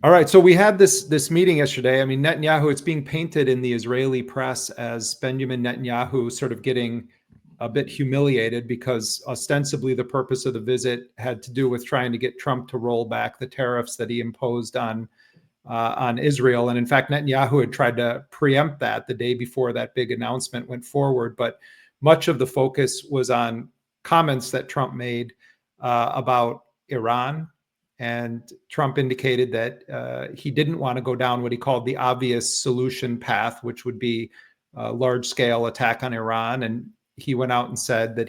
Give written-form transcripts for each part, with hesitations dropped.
All right, so we had this meeting yesterday. I mean, Netanyahu, it's being painted in the Israeli press as Benjamin Netanyahu sort of getting a bit humiliated because ostensibly the purpose of the visit had to do with trying to get Trump to roll back the tariffs that he imposed on Israel. And in fact, Netanyahu had tried to preempt that the day before that big announcement went forward. But much of the focus was on comments that Trump made about Iran. And Trump indicated that he didn't want to go down what he called the obvious solution path, which would be a large-scale attack on Iran. And he went out and said that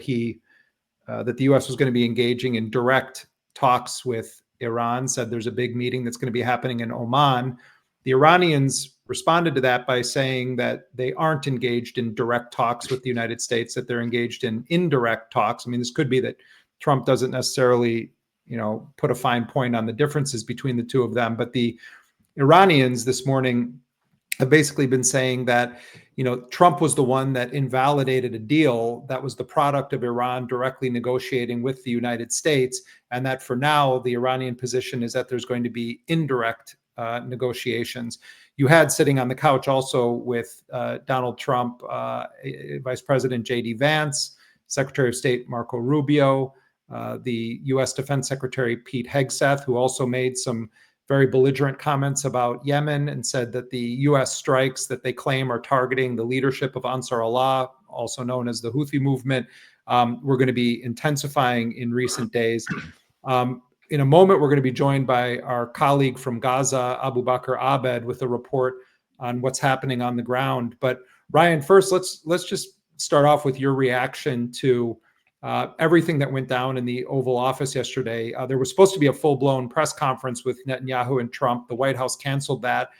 that the U.S. was going to be engaging in direct talks with Iran. Said there's a big meeting that's going to be happening in Oman. The Iranians responded to that by saying that they aren't engaged in direct talks with the United States, that they're engaged in indirect talks. I mean, this could be that Trump doesn't necessarily put a fine point on the differences between the two of them. But the Iranians this morning have basically been saying that, Trump was the one that invalidated a deal that was the product of Iran directly negotiating with the United States. And that for now, the Iranian position is that there's going to be indirect negotiations. You had sitting on the couch also with Donald Trump, Vice President J.D. Vance, Secretary of State Marco Rubio, the U.S. Defense Secretary Pete Hegseth, who also made some very belligerent comments about Yemen and said that the U.S. strikes that they claim are targeting the leadership of Ansar Allah, also known as the Houthi movement, were going to be intensifying in recent days. In a moment, we're going to be joined by our colleague from Gaza, Abubaker Abed, with a report on what's happening on the ground. But Ryan, first, let's just start off with your reaction to everything that went down in the Oval Office yesterday. There was supposed to be a full-blown press conference with Netanyahu and Trump. The White House canceled that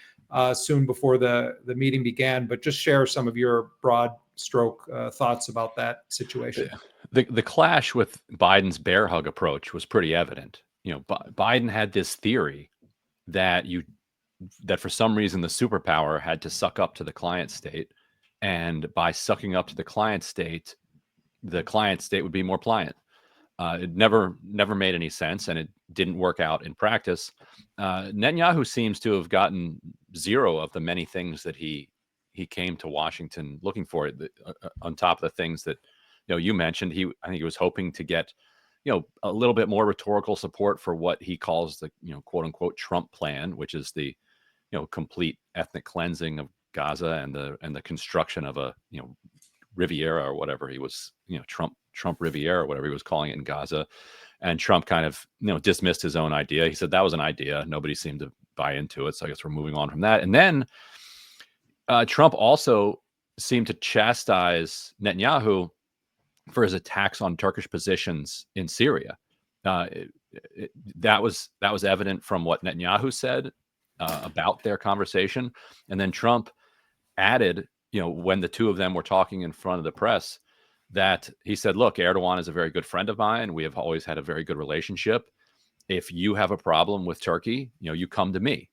soon before the meeting began. But just share some of your broad stroke thoughts about that situation. The clash with Biden's bear hug approach was pretty evident. Biden had this theory that for some reason the superpower had to suck up to the client state, and by sucking up to the client state would be more pliant. It never made any sense, and it didn't work out in practice. Netanyahu seems to have gotten zero of the many things that he came to Washington looking for. On top of the things that you mentioned, I think he was hoping to get a little bit more rhetorical support for what he calls the quote unquote Trump plan, which is the complete ethnic cleansing of Gaza and the construction of a Riviera or whatever he was, Trump Riviera or whatever he was calling it in Gaza. And Trump kind of, dismissed his own idea. He said that was an idea. Nobody seemed to buy into it. So I guess we're moving on from that. And then Trump also seemed to chastise Netanyahu for his attacks on Turkish positions in Syria. That was evident from what Netanyahu said about their conversation. And then Trump added, when the two of them were talking in front of the press, that he said, look, Erdogan is a very good friend of mine. We have always had a very good relationship. If you have a problem with Turkey, you come to me.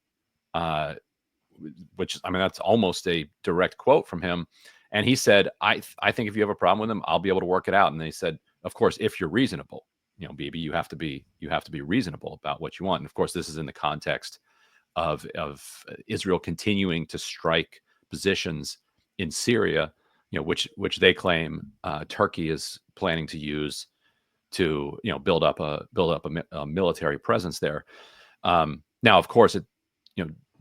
Which, I mean, that's almost a direct quote from him. And he said, I think if you have a problem with him, I'll be able to work it out. And they said, of course, if you're reasonable, Bibi, you have to be reasonable about what you want. And of course, this is in the context of Israel continuing to strike positions in Syria, which they claim Turkey is planning to use to build up a military presence there. Now, of course, it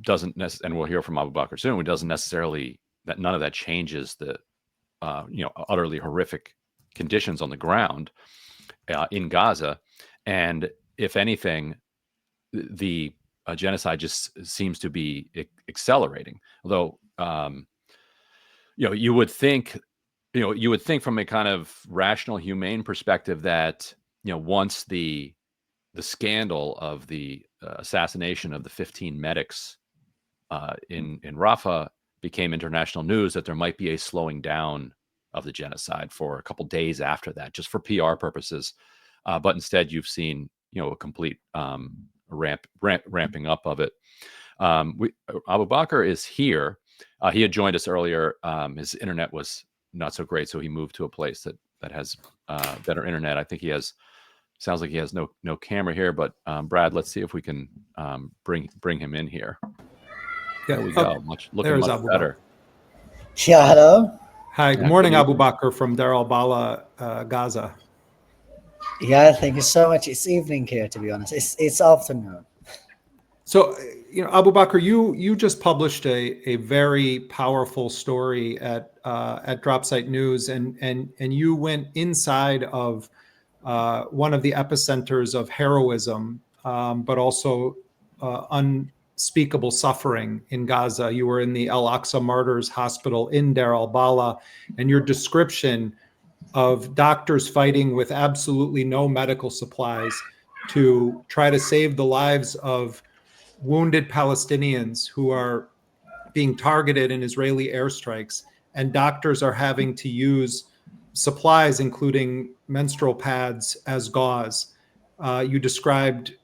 doesn't and we'll hear from Abubaker soon. It doesn't necessarily that none of that changes the utterly horrific conditions on the ground in Gaza, and if anything, the genocide just seems to be accelerating. Although you would think from a kind of rational, humane perspective that once the scandal of the assassination of the 15 medics in Rafah became international news, that there might be a slowing down of the genocide for a couple days after that, just for PR purposes. But instead, you've seen a complete ramping up of it. Abubaker is here. He had joined us earlier. His internet was not so great, so he moved to a place that has better internet. I think he has Sounds like he has no camera here, but Brad, let's see if we can bring him in here. There we go. Looking much better. Yeah, hello. Hi, good morning, Abubaker from Deir al-Balah, Gaza. Yeah, thank you so much. It's evening here, to be honest. It's afternoon. So, Abubaker, you just published a very powerful story at Dropsite News, and you went inside of one of the epicenters of heroism, but also unspeakable suffering in Gaza. You were in the Al-Aqsa Martyrs Hospital in Deir al-Balah, and your description of doctors fighting with absolutely no medical supplies to try to save the lives of wounded Palestinians who are being targeted in Israeli airstrikes, and doctors are having to use supplies, including menstrual pads, as gauze. You described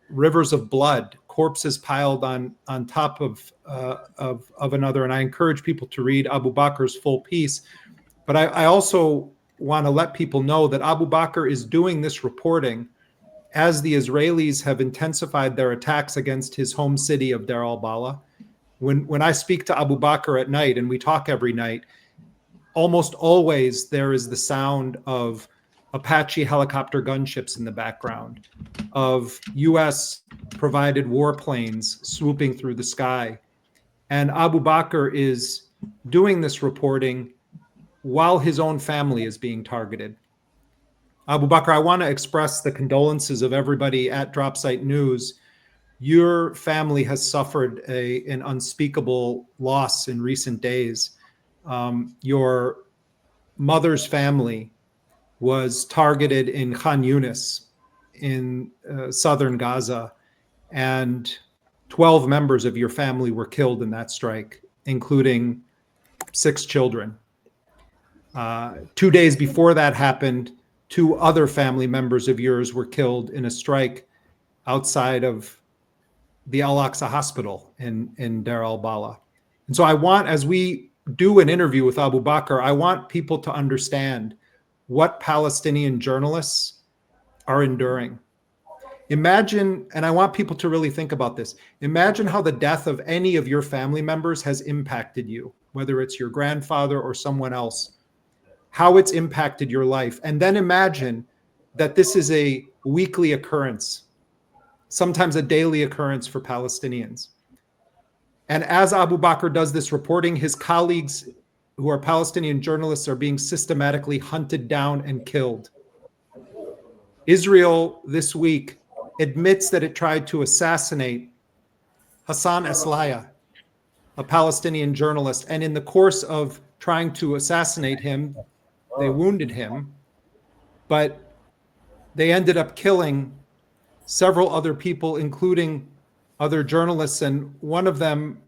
rivers of blood, corpses piled on top of another, and I encourage people to read Abubaker's full piece. But I also want to let people know that Abubaker is doing this reporting as the Israelis have intensified their attacks against his home city of Deir al-Balah. When I speak to Abubaker at night, and we talk every night, almost always there is the sound of Apache helicopter gunships in the background, of US provided warplanes swooping through the sky. And Abubaker is doing this reporting while his own family is being targeted. Abubaker, I want to express the condolences of everybody at Dropsite News. Your family has suffered an unspeakable loss in recent days. Your mother's family was targeted in Khan Yunis in southern Gaza, and 12 members of your family were killed in that strike, including 6 children. 2 days before that happened, 2 other family members of yours were killed in a strike outside of the Al-Aqsa Hospital in Deir al-Balah. And so I want, as we do an interview with Abubaker, I want people to understand what Palestinian journalists are enduring. Imagine, and I want people to really think about this, imagine how the death of any of your family members has impacted you, whether it's your grandfather or someone else, how it's impacted your life. And then imagine that this is a weekly occurrence, sometimes a daily occurrence for Palestinians. And as Abubaker does this reporting, his colleagues who are Palestinian journalists are being systematically hunted down and killed. Israel this week admits that it tried to assassinate Hassan Eslaya, a Palestinian journalist. And in the course of trying to assassinate him, they wounded him, but they ended up killing several other people, including other journalists. And one of them,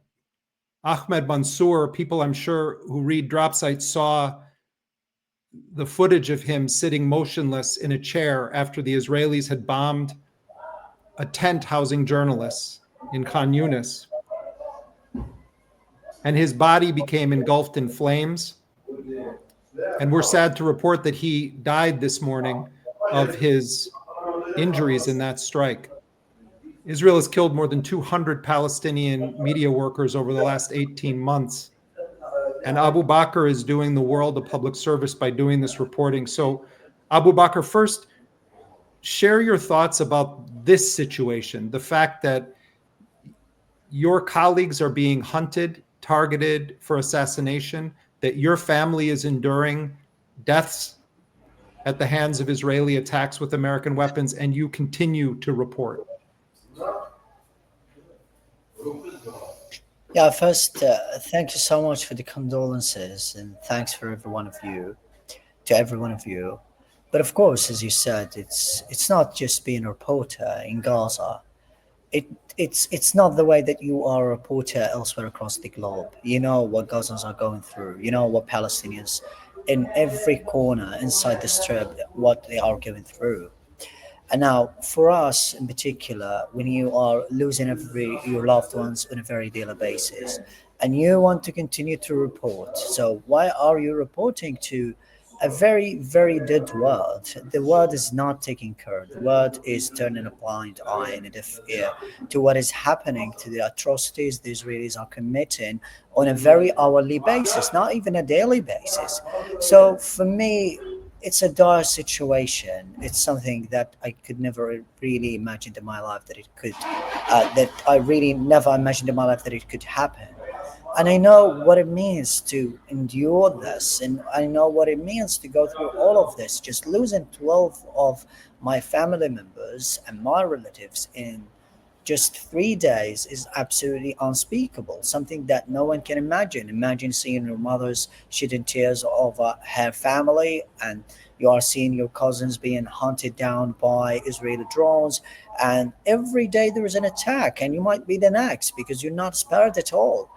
Ahmed Mansour, people I'm sure who read Dropsite saw the footage of him sitting motionless in a chair after the Israelis had bombed a tent housing journalists in Khan Yunis. And his body became engulfed in flames. And we're sad to report that he died this morning of his injuries in that strike. Israel has killed more than 200 Palestinian media workers over the last 18 months. And Abubaker is doing the world a public service by doing this reporting. So, Abubaker, first, share your thoughts about this situation, the fact that your colleagues are being hunted, targeted for assassination, that your family is enduring deaths at the hands of Israeli attacks with American weapons, and you continue to report. Yeah, first, thank you so much for the condolences, and thanks for every one of you. But of course, as you said, it's not just being a reporter in Gaza. It's not the way that you are a reporter elsewhere across the globe. You know what Gazans are going through. You know what Palestinians in every corner inside the strip, what they are going through. And now, for us in particular, when you are losing your loved ones on a very daily basis, and you want to continue to report, so why are you reporting to a very, very dead world. The world is not taking care. The world is turning a blind eye and a deaf ear to what is happening, to the atrocities the Israelis are committing on a very hourly basis, not even a daily basis. So for me, it's a dire situation. It's something that I could never really imagine in my life that it could, that I really never imagined in my life that it could happen. And I know what it means to endure this, and I know what it means to go through all of this. Just losing 12 of my family members and my relatives in just 3 days is absolutely unspeakable. Something that no one can imagine. Imagine seeing your mother's shedding tears over her family, and you are seeing your cousins being hunted down by Israeli drones. And every day there is an attack, and you might be the next because you're not spared at all.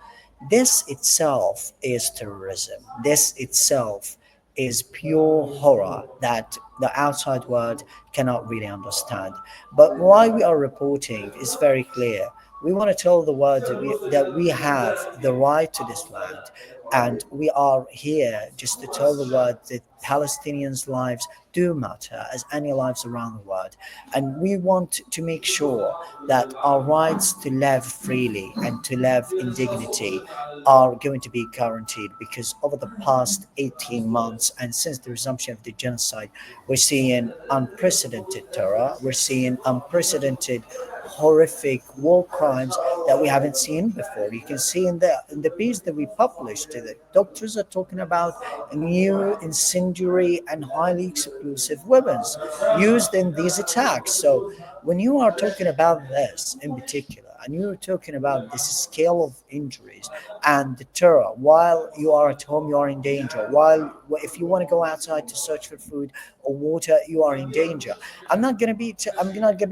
This itself is terrorism. This itself is pure horror that the outside world cannot really understand. But why we are reporting is very clear. We want to tell the world that we have the right to this land. And we are here just to tell the world that Palestinians' lives do matter as any lives around the world. And we want to make sure that our rights to live freely and to live in dignity are going to be guaranteed, because over the past 18 months and since the resumption of the genocide, we're seeing unprecedented terror, we're seeing unprecedented horrific war crimes that we haven't seen before. You can see in the piece that we published, the doctors are talking about new incendiary and highly explosive weapons used in these attacks. So when you are talking about this in particular, and you're talking about this scale of injuries and the terror, while you are at home, you are in danger. While if you want to go outside to search for food or water, you are in danger. I'm not gonna be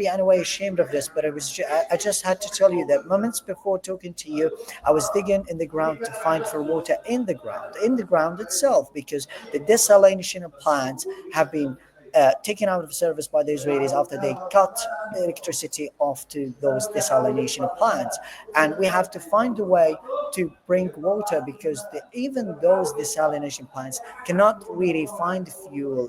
anyway ashamed of this, but I just had to tell you that moments before talking to you, I was digging in the ground to find for water in the ground itself, because the desalination plants have been taken out of service by the Israelis after they cut the electricity off to those desalination plants. And we have to find a way to bring water, because even those desalination plants cannot really find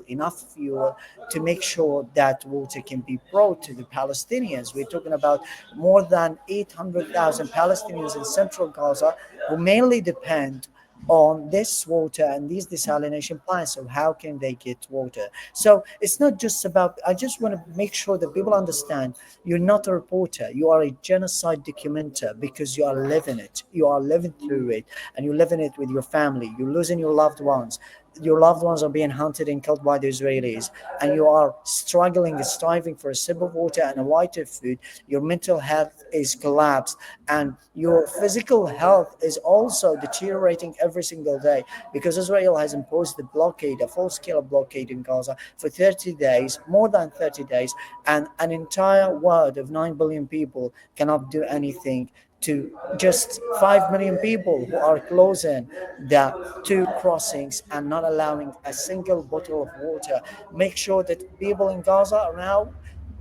enough fuel to make sure that water can be brought to the Palestinians. We're talking about more than 800,000 Palestinians in central Gaza who mainly depend on this water and these desalination plants. So how can they get water? So it's not just about, I just want to make sure that people understand, you're not a reporter, you are a genocide documenter, because you are living it, you are living through it, and you're living it with your family. You're losing your loved ones. Your loved ones are being hunted and killed by the Israelis, and you are struggling and striving for a sip of water and a bite of food. Your mental health is collapsed, and your physical health is also deteriorating every single day, because Israel has imposed a blockade, a full-scale blockade in Gaza for 30 days, more than 30 days, and an entire world of 9 billion people cannot do anything to just 5 million people who are closing the two crossings and not allowing a single bottle of water. Make sure that people in Gaza are now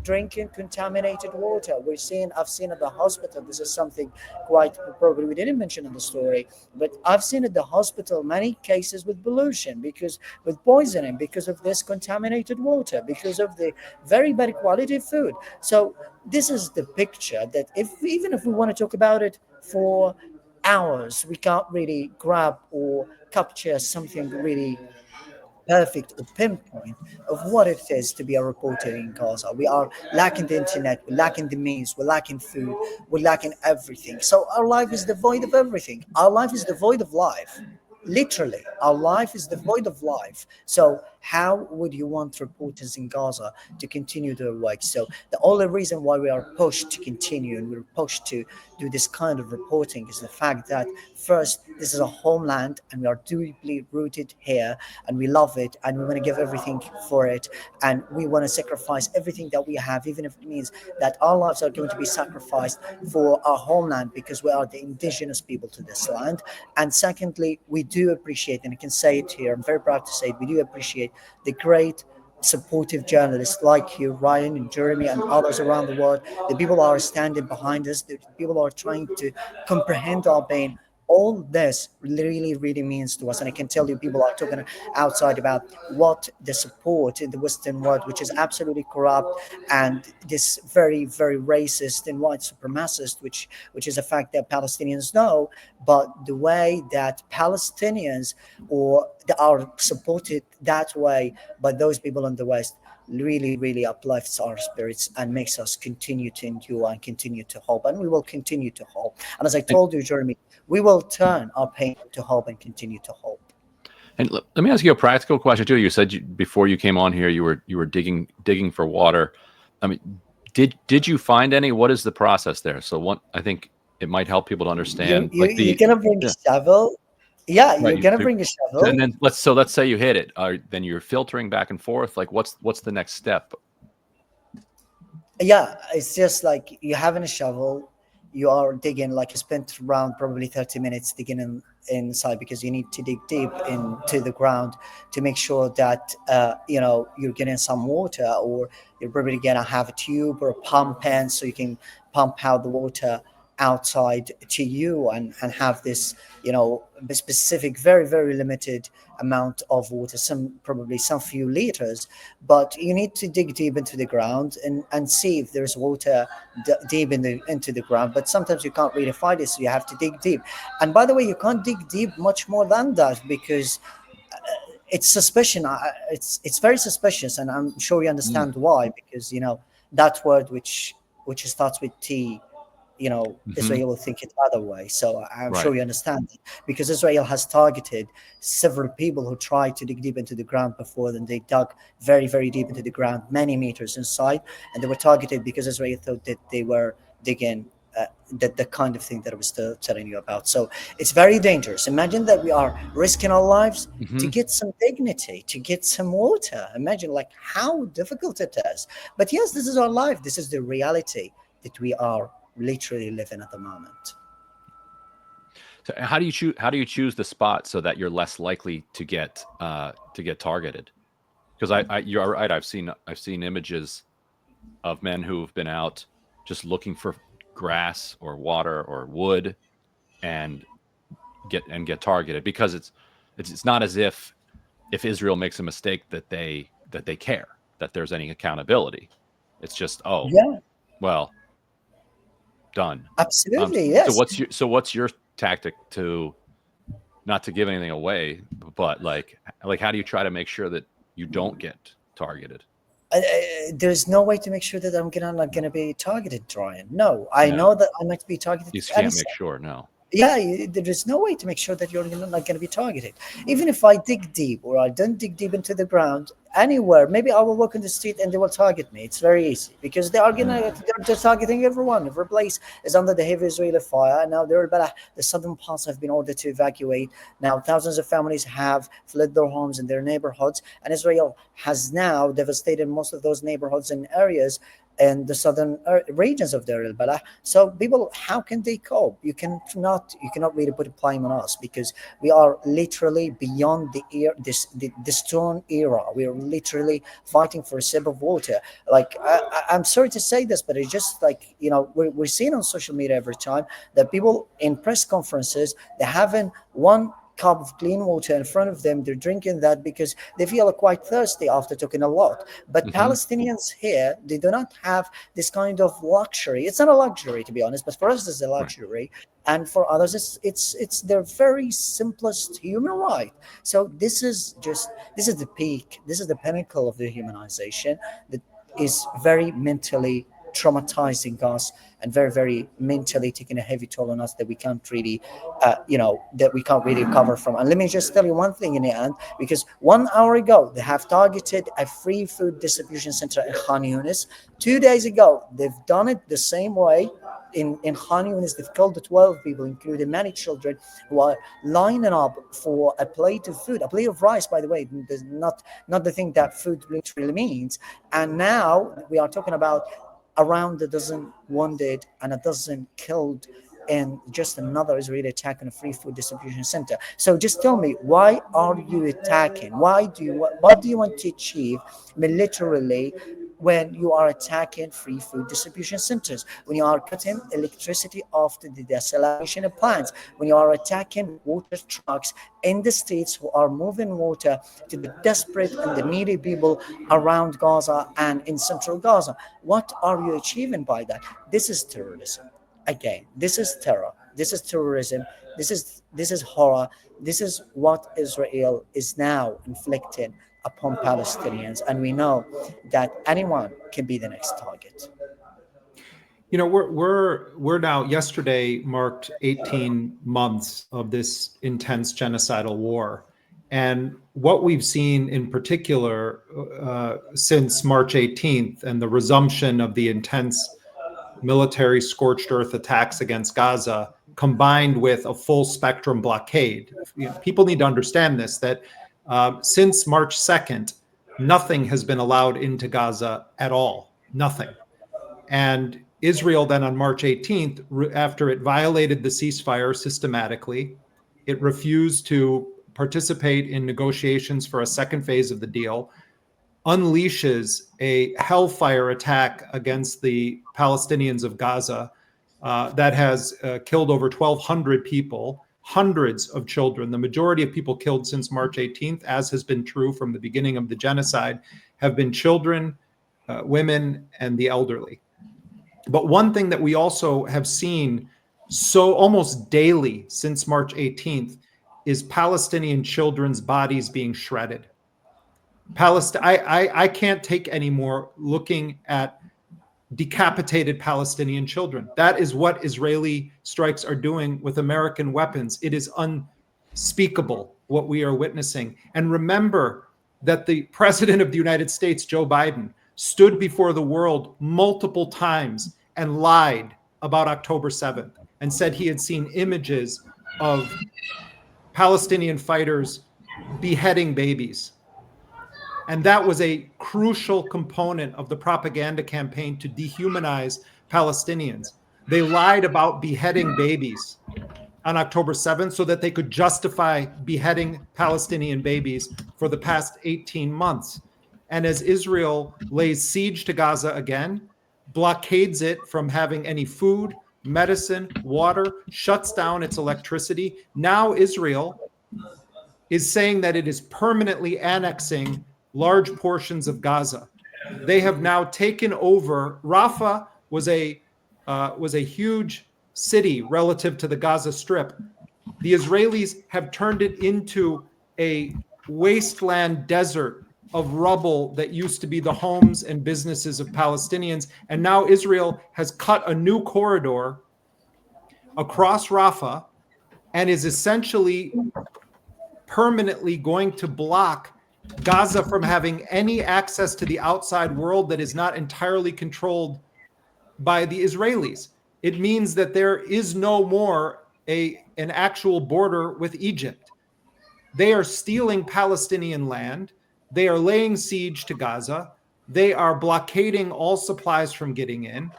drinking contaminated water. I've seen at the hospital, this is something quite probably we didn't mention in the story, but I've seen at the hospital many cases with pollution, with poisoning, because of this contaminated water, because of the very bad quality food. So this is the picture that even if we want to talk about it for hours, we can't really grab or capture something really perfect or pinpoint of what it is to be a reporter in Gaza. We are lacking the internet, we're lacking the means, we're lacking food, we're lacking everything. So our life is devoid of everything. Our life is devoid of life. Literally, our life is devoid of life. So how would you want reporters in Gaza to continue their work? So the only reason why we are pushed to continue and we're pushed to do this kind of reporting is the fact that, first, this is a homeland and we are deeply rooted here and we love it and we want to give everything for it, and we want to sacrifice everything that we have, even if it means that our lives are going to be sacrificed for our homeland, because we are the indigenous people to this land. And secondly, we do appreciate, and I can say it here, I'm very proud to say it, we do appreciate the great supportive journalists like you, Ryan and Jeremy, and others around the world. The people are standing behind us. The people are trying to comprehend our pain all this really means to us. And I can tell you, people are talking outside about what the support in the Western world, which is absolutely corrupt, and this very racist and white supremacist, which is a fact that Palestinians know. But the way that Palestinians or they are supported that way by those people in the West really uplifts our spirits and makes us continue to endure and continue to hope, and we will continue to hope. And as I told you, Jeremy, we will turn our pain to hope and continue to hope. And let me ask you a practical question too. You said before you came on here, you were digging for water. I mean, did you find any? What is the process there? So I think it might help people to understand. You're gonna bring a shovel. Yeah, Right, you're gonna bring a shovel. And then let's say you hit it. Then you're filtering back and forth. Like what's the next step? Yeah, it's just like you having a shovel, you are digging, like you spent around probably 30 minutes digging inside, because you need to dig deep into the ground to make sure that you're getting some water, or you're probably gonna have a tube or a pump in so you can pump out the water outside to you, and have this specific very limited amount of water, probably some few liters, but you need to dig deep into the ground and see if there's water deep into the ground. But sometimes you can't really find it, so you have to dig deep. And by the way, you can't dig deep much more than that, because it's suspicion. It's very suspicious, and I'm sure you understand why, because that word which starts with T, Israel will think it other way. So I'm sure you understand it, because Israel has targeted several people who tried to dig deep into the ground before. Then they dug very deep into the ground, many meters inside, and they were targeted because Israel thought that they were digging the kind of thing that I was telling you about. So it's very dangerous. Imagine that we are risking our lives to get some dignity, to get some water. Imagine like how difficult it is. But yes, this is our life. This is the reality that we are literally living at the moment. So how do you choose the spot so that you're less likely to get targeted? Because you're right. I've seen images of men who've been out just looking for grass or water or wood and get targeted, because it's not as if Israel makes a mistake that they care that there's any accountability. It's just well, done. Absolutely, yes. So what's your tactic to not to give anything away, but like how do you try to make sure that you don't get targeted? There's no way to make sure that I'm not gonna be targeted, Ryan. No, I know that I might be targeted. You can't make sure. No. Yeah, there is no way to make sure that you're not going to be targeted. Even if I dig deep, or I don't dig deep into the ground anywhere, maybe I will walk in the street and they will target me. It's very easy, because they're targeting everyone. Every place is under the heavy Israeli fire. Now the southern parts have been ordered to evacuate. Now thousands of families have fled their homes and their neighborhoods, and Israel has now devastated most of those neighborhoods and areas and the southern regions of Deir al-Balah. So people, how can they cope? You cannot really put a blame on us, because we are literally beyond the stone era. We are literally fighting for a sip of water. Like I'm sorry to say this, but it's just like we're seeing on social media every time that people in press conferences, they're having one cup of clean water in front of them. They're drinking that because they feel quite thirsty after talking a lot. But Palestinians here, they do not have this kind of luxury. It's not a luxury, to be honest, but for us it's a luxury, and for others it's their very simplest human right. So this is the peak, this is the pinnacle of the humanization that is very mentally traumatizing us, and very mentally taking a heavy toll on us that we can't really recover from. And let me just tell you one thing in the end, because 1 hour ago they have targeted a free food distribution center in Khan Yunis. 2 days ago they've done it the same way in Khan Yunis. They've killed 12 people, including many children, who are lining up for a plate of food, a plate of rice, by the way, not the thing that food literally means. And now we are talking about around a dozen wounded and a dozen killed in just another Israeli attack on a free food distribution center. So just tell me, why are you attacking? What do you want to achieve militarily when you are attacking free food distribution centers, when you are cutting electricity off the desalination plants, when you are attacking water trucks in the streets who are moving water to the desperate and the needy people around Gaza and in central Gaza. What are you achieving by that? This is terrorism. Again, this is terror. This is terrorism. This is horror. This is what Israel is now inflicting upon Palestinians, and we know that anyone can be the next target. You know, we're now, yesterday marked 18 months of this intense genocidal war. And what we've seen in particular since March 18th and the resumption of the intense military scorched earth attacks against Gaza, combined with a full spectrum blockade. You know, people need to understand this, that since March 2nd, nothing has been allowed into Gaza at all, nothing. And Israel then on March 18th, after it violated the ceasefire systematically, it refused to participate in negotiations for a second phase of the deal, unleashes a hellfire attack against the Palestinians of Gaza that has killed over 1,200 people, hundreds of children. The majority of people killed since March 18th, as has been true from the beginning of the genocide, have been children, women, and the elderly. But one thing that we also have seen so almost daily since March 18th is Palestinian children's bodies being shredded. I can't take anymore looking at decapitated Palestinian children. That is what Israeli strikes are doing with American weapons. It is unspeakable what we are witnessing. And remember that the President of the United States, Joe Biden, stood before the world multiple times and lied about October 7th and said he had seen images of Palestinian fighters beheading babies. And that was a crucial component of the propaganda campaign to dehumanize Palestinians. They lied about beheading babies on October 7th so that they could justify beheading Palestinian babies for the past 18 months. And as Israel lays siege to Gaza again, blockades it from having any food, medicine, water, shuts down its electricity, now Israel is saying that it is permanently annexing large portions of Gaza. They have now taken over. Rafah was a huge city relative to the Gaza Strip. The Israelis have turned it into a wasteland desert of rubble that used to be the homes and businesses of Palestinians. And now Israel has cut a new corridor across Rafah and is essentially permanently going to block Gaza from having any access to the outside world that is not entirely controlled by the Israelis. It means that there is no more an actual border with Egypt. They are stealing Palestinian land. They are laying siege to Gaza. They are blockading all supplies from getting in.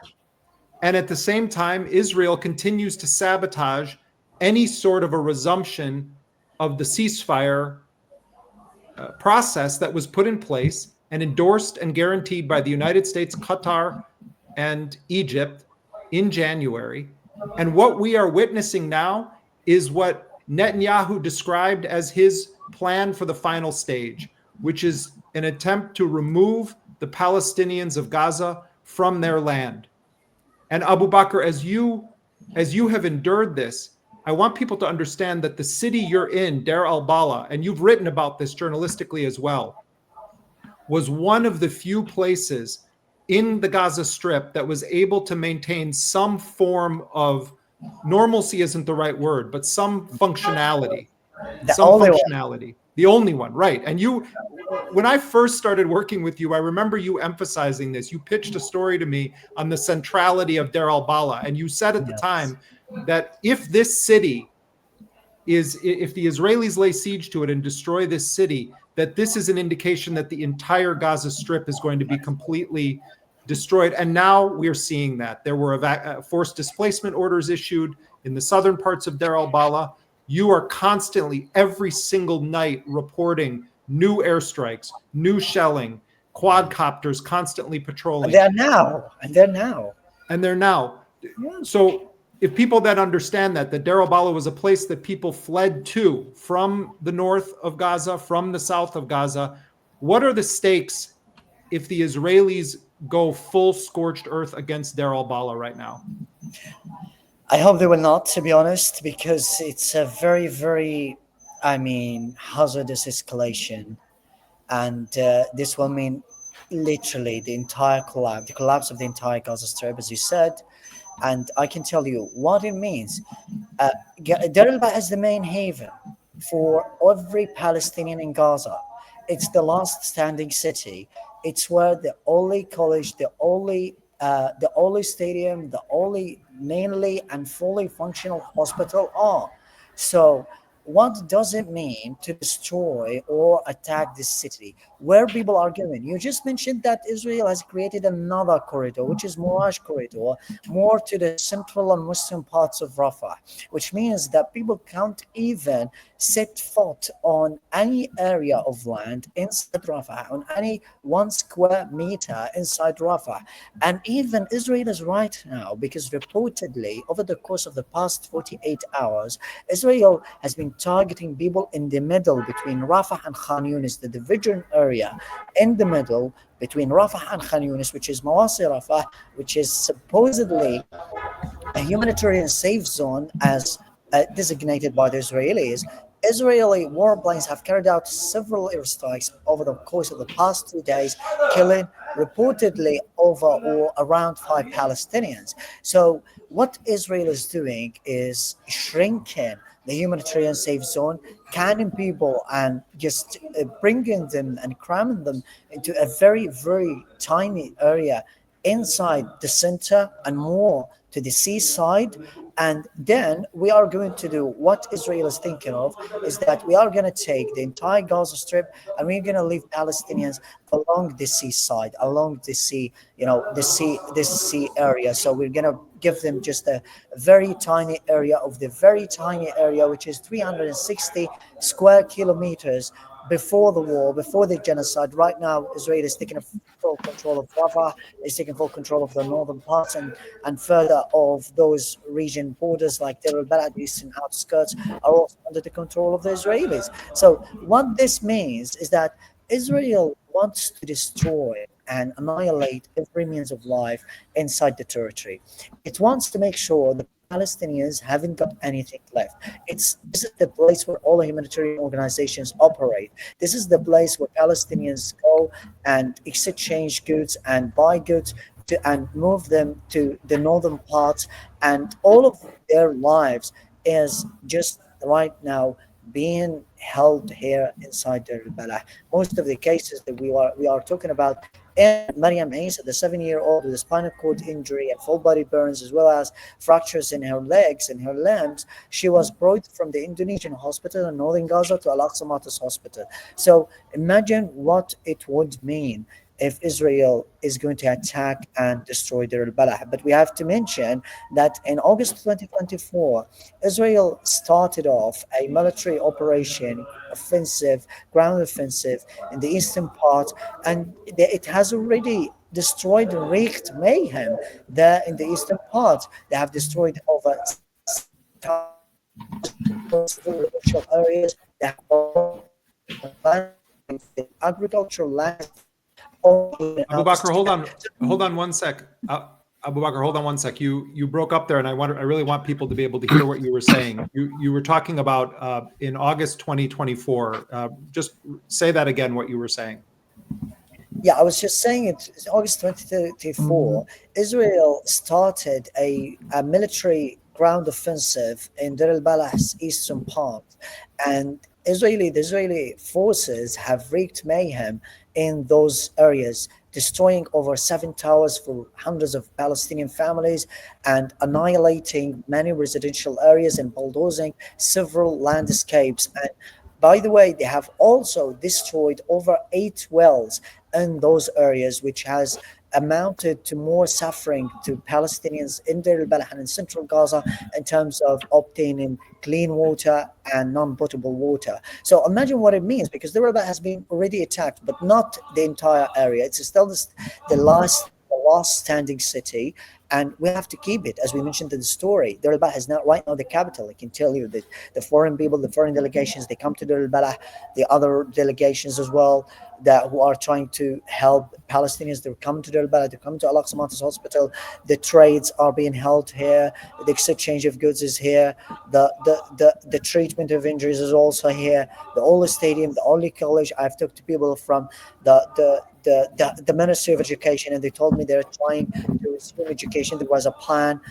And at the same time, Israel continues to sabotage any sort of a resumption of the ceasefire process that was put in place and endorsed and guaranteed by the United States, Qatar, and Egypt in January. And what we are witnessing now is what Netanyahu described as his plan for the final stage, which is an attempt to remove the Palestinians of Gaza from their land. And Abubaker, as you have endured this, I want people to understand that the city you're in, Deir al-Balah, and you've written about this journalistically as well, was one of the few places in the Gaza Strip that was able to maintain some form of normalcy isn't the right word, but some functionality. The only one, right. And when I first started working with you, I remember you emphasizing this. You pitched a story to me on the centrality of Deir al-Balah. And you said at the time that if this city if the Israelis lay siege to it and destroy this city, that this is an indication that the entire Gaza Strip is going to be completely destroyed. And now we're seeing that. There were forced displacement orders issued in the southern parts of Deir al-Balah. You are constantly, every single night, reporting new airstrikes, new shelling, quadcopters constantly patrolling. And they're now. And they're now. Yeah. So if people that understand that Deir al-Balah was a place that people fled to from the north of Gaza, from the south of Gaza, what are the stakes if the Israelis go full scorched earth against Deir al-Balah right now? I hope they will not, to be honest, because it's a very, very, hazardous escalation. And this will mean literally the collapse of the entire Gaza Strip, as you said. And I can tell you what it means. Deir al-Balah is the main haven for every Palestinian in Gaza. It's the last standing city. It's where the only college, the only stadium, the only mainly and fully functional hospital are. So what does it mean to destroy or attack this city where people are going? You just mentioned that Israel has created another corridor, which is Mirage corridor, more to the central and western parts of Rafah, which means that people can't even set foot on any area of land inside Rafah, on any 1 square meter inside Rafah. And even Israel is right now, because reportedly over the course of the past 48 hours, Israel has been targeting people in the middle between Rafah and Khan Yunis, the division area in the middle between Rafah and Khan Yunis, which is Mawasi Rafah, which is supposedly a humanitarian safe zone as designated by the Israelis. Israeli warplanes have carried out several airstrikes over the course of the past 2 days, killing reportedly over or around 5 Palestinians. So what Israel is doing is shrinking the humanitarian safe zone, canning people and just bringing them and cramming them into a very, very tiny area inside the center and more to the seaside. And then we are going to do what Israel is thinking of, is that we are going to take the entire Gaza Strip and we're going to leave Palestinians along the seaside, along the sea, this sea area. So we're going to give them just a very tiny area of the very tiny area, which is 360 square kilometers. Before the war, before the genocide, right now Israel is taking full control of Rafah, is taking full control of the northern parts and further of those region borders like Deir al-Balah, the eastern outskirts, are also under the control of the Israelis. So what this means is that Israel wants to destroy and annihilate every means of life inside the territory. It wants to make sure the Palestinians haven't got anything left. This is the place where all the humanitarian organizations operate. This is the place where Palestinians go and exchange goods and buy goods and move them to the northern parts, and all of their lives is just right now being held here inside Deir al-Balah. Most of the cases that we are talking about, and Maryam Isa, the 7-year-old with a spinal cord injury and full body burns, as well as fractures in her legs and her limbs, she was brought from the Indonesian hospital in northern Gaza to Al-Aqsa Matas Hospital. So imagine what it would mean if Israel is going to attack and destroy Deir al-Balah. But we have to mention that in August 2024, Israel started off a military operation, ground offensive in the eastern part, and it has already destroyed and wreaked mayhem there in the eastern part. They have destroyed over residential areas, they have agricultural land. Abubaker, hold on 1 sec. Abubaker, hold on 1 sec. You broke up there, and I really want people to be able to hear what you were saying. You were talking about in August 2024. Just say that again, what you were saying. Yeah, I was just saying it's August 2024. Israel started a military ground offensive in Deir al-Balah's eastern part, and the Israeli forces have wreaked mayhem in those areas, destroying over 7 towers for hundreds of Palestinian families and annihilating many residential areas and bulldozing several landscapes. And by the way, they have also destroyed over 8 wells in those areas, which has amounted to more suffering to Palestinians in Deir al-Balah and in central Gaza in terms of obtaining clean water and non-potable water. So imagine what it means, because Deir al-Balah has been already attacked, but not the entire area. It's still the last standing city, and we have to keep it. As we mentioned in the story, Deir al-Balah is not right now the capital. I can tell you that the foreign people, the foreign delegations, they come to Deir al-Balah, the other delegations as well, that who are trying to help Palestinians, they come to Deir al-Balah, they come to Al-Aqsa Martyrs Hospital. The trades are being held here, the exchange of goods is here, the treatment of injuries is also here, the only stadium, the only college. I've talked to people from the Ministry of Education, and they told me they're trying to resume education. There was a plan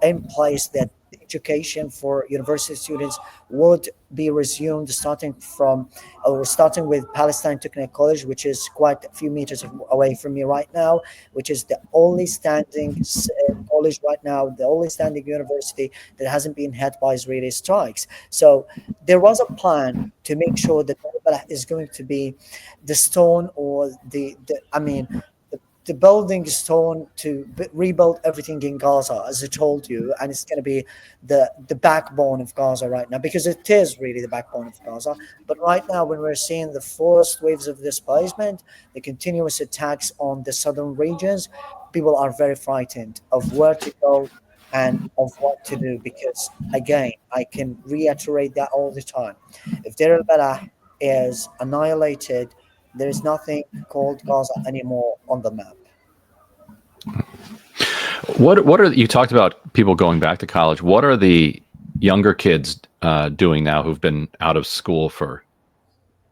in place that education for university students would be resumed starting with Palestine Technical College, which is quite a few meters away from me right now, which is the only standing college right now, the only standing university that hasn't been hit by Israeli strikes. So there was a plan to make sure that is going to be the stone, or the building stone to rebuild everything in Gaza, as I told you, and it's going to be the backbone of Gaza right now, because it is really the backbone of Gaza. But right now, when we're seeing the first waves of displacement, the continuous attacks on the southern regions, people are very frightened of where to go and of what to do, because again, I can reiterate that all the time. If Deir al-Balah is annihilated, there is nothing called Gaza anymore on the map. What are you talked about people going back to college? What are the younger kids doing now who've been out of school for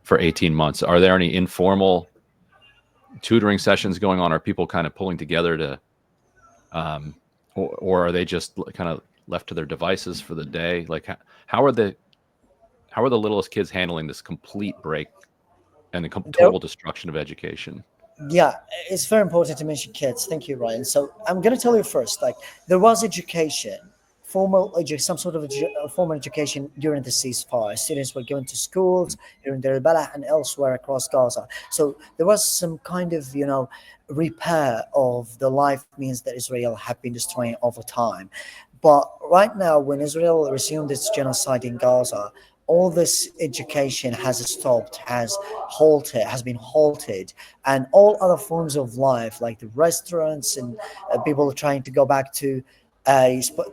18 months? Are there any informal tutoring sessions going on? Are people kind of pulling together to, or are they just kind of left to their devices for the day? Like, how are the littlest kids handling this complete break and the total destruction of education? Yeah, it's very important to mention kids. Thank you, Ryan. So I'm going to tell you first, like, there was education, some sort of formal education during the ceasefire. Students were going to schools here in Deir al-Balah and elsewhere across Gaza. So there was some kind of, repair of the life means that Israel have been destroying over time. But right now, when Israel resumed its genocide in Gaza, all this education has stopped, has been halted, and all other forms of life, like the restaurants and people trying to go back to